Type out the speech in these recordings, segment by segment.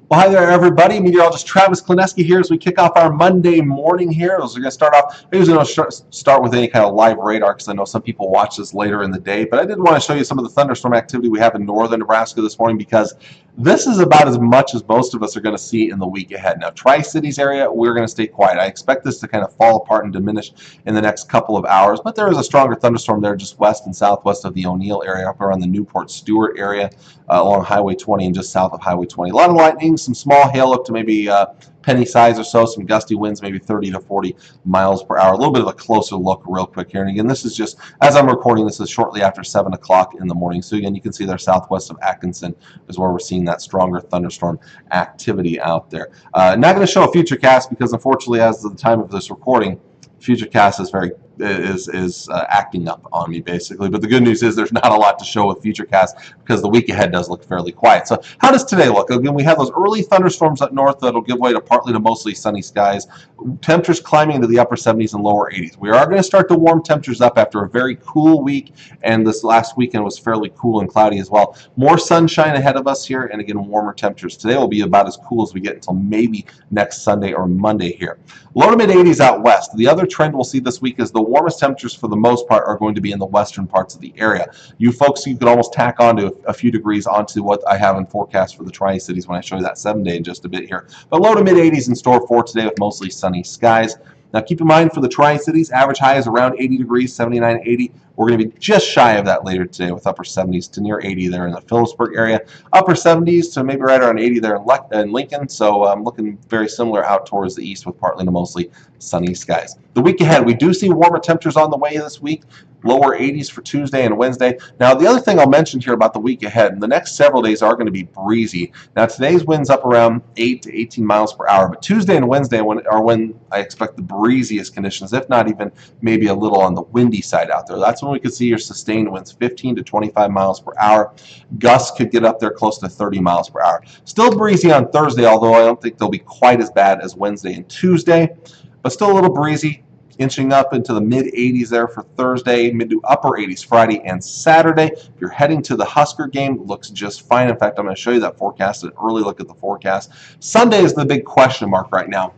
Well, hi there, everybody. Meteorologist Travis Klineski here as we kick off our Monday morning here. As we're going to start off, maybe we're going to start with any kind of live radar because I know some people watch this later in the day. But I did want to show you some of the thunderstorm activity we have in northern Nebraska this morning because this is about as much as most of us are going to see in the week ahead. Now, Tri-Cities area, we're going to stay quiet. I expect this to kind of fall apart and diminish in the next couple of hours, but there is a stronger thunderstorm there just west and southwest of the O'Neill area, up around the Newport Stewart area, along Highway 20 and just south of Highway 20. A lot of lightning, some small hail up to maybe penny size or so, some gusty winds, maybe 30 to 40 miles per hour. A little bit of a closer look real quick here. And again, this is just, as I'm recording, this is shortly after 7 o'clock in the morning. So again, you can see there southwest of Atkinson is where we're seeing that stronger thunderstorm activity out there. Not going to show a future cast because unfortunately, as of the time of this recording, Futurecast is acting up on me basically, but the good news is there's not a lot to show with Futurecast because the week ahead does look fairly quiet. So how does today look? Again, we have those early thunderstorms up north that'll give way to partly to mostly sunny skies. Temperatures climbing into the upper 70s and lower 80s. We are going to start to warm temperatures up after a very cool week, and this last weekend was fairly cool and cloudy as well. More sunshine ahead of us here, and again warmer temperatures. Today will be about as cool as we get until maybe next Sunday or Monday here. Low to mid 80s out west. The other trend we'll see this week is the warmest temperatures for the most part are going to be in the western parts of the area. You folks, you could almost tack on to a few degrees onto what I have in forecast for the Tri-Cities when I show you that 7-day in just a bit here. But low to mid 80s in store for today with mostly sunny skies. Now keep in mind for the Tri-Cities, average high is around 80 degrees, 79, 80. We're going to be just shy of that later today with upper 70s to near 80 there in the Phillipsburg area. Upper 70s to maybe right around 80 there in Lincoln. So I'm looking very similar out towards the east with partly to mostly sunny skies. The week ahead, we do see warmer temperatures on the way this week. Lower 80s for Tuesday and Wednesday. Now, the other thing I'll mention here about the week ahead, the next several days are going to be breezy. Now, today's winds up around 8 to 18 miles per hour, but Tuesday and Wednesday are when I expect the breeziest conditions, if not even maybe a little on the windy side out there. That's when we could see your sustained winds 15 to 25 miles per hour. Gusts could get up there close to 30 miles per hour. Still breezy on Thursday, although I don't think they'll be quite as bad as Wednesday and Tuesday, but still a little breezy. Inching up into the mid-80s there for Thursday, mid to upper 80s Friday and Saturday. If you're heading to the Husker game, it looks just fine. In fact, I'm going to show you that forecast, an early look at the forecast. Sunday is the big question mark right now,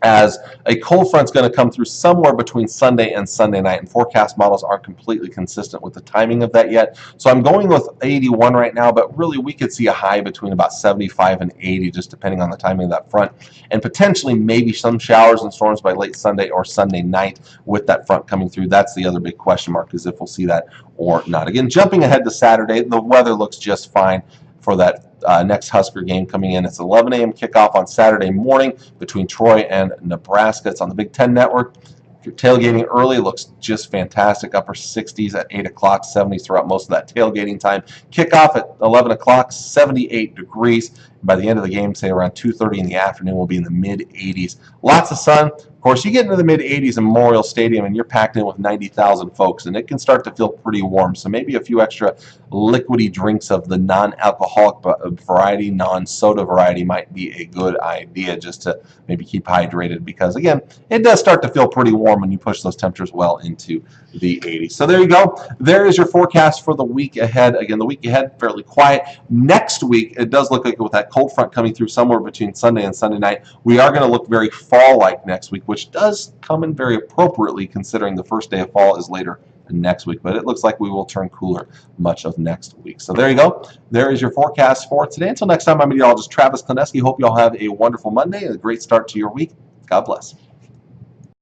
as a cold front's going to come through somewhere between Sunday and Sunday night, and forecast models aren't completely consistent with the timing of that yet. So I'm going with 81 right now, but really we could see a high between about 75 and 80 just depending on the timing of that front, and potentially maybe some showers and storms by late Sunday or Sunday night with that front coming through. That's the other big question mark, is if we'll see that or not. Again, jumping ahead to Saturday, the weather looks just fine for that next Husker game coming in. It's 11 a.m. kickoff on Saturday morning between Troy and Nebraska. It's on the Big Ten Network. If you're tailgating early, it looks just fantastic. Upper 60s at 8 o'clock, 70s throughout most of that tailgating time. Kickoff at 11 o'clock, 78 degrees. By the end of the game, say around 2:30 in the afternoon, we'll be in the mid-80s. Lots of sun. Of course, you get into the mid-80s in Memorial Stadium and you're packed in with 90,000 folks, and it can start to feel pretty warm. So maybe a few extra liquidy drinks of the non-alcoholic variety, non-soda variety might be a good idea just to maybe keep hydrated, because, again, it does start to feel pretty warm when you push those temperatures well into the 80s. So there you go. There is your forecast for the week ahead. Again, the week ahead, fairly quiet. Next week, it does look like with that cold front coming through somewhere between Sunday and Sunday night, we are going to look very fall-like next week, which does come in very appropriately considering the first day of fall is later next week. But it looks like we will turn cooler much of next week. So there you go. There is your forecast for today. Until next time, I'm meteorologist Travis Klineski. Hope you all have a wonderful Monday and a great start to your week. God bless.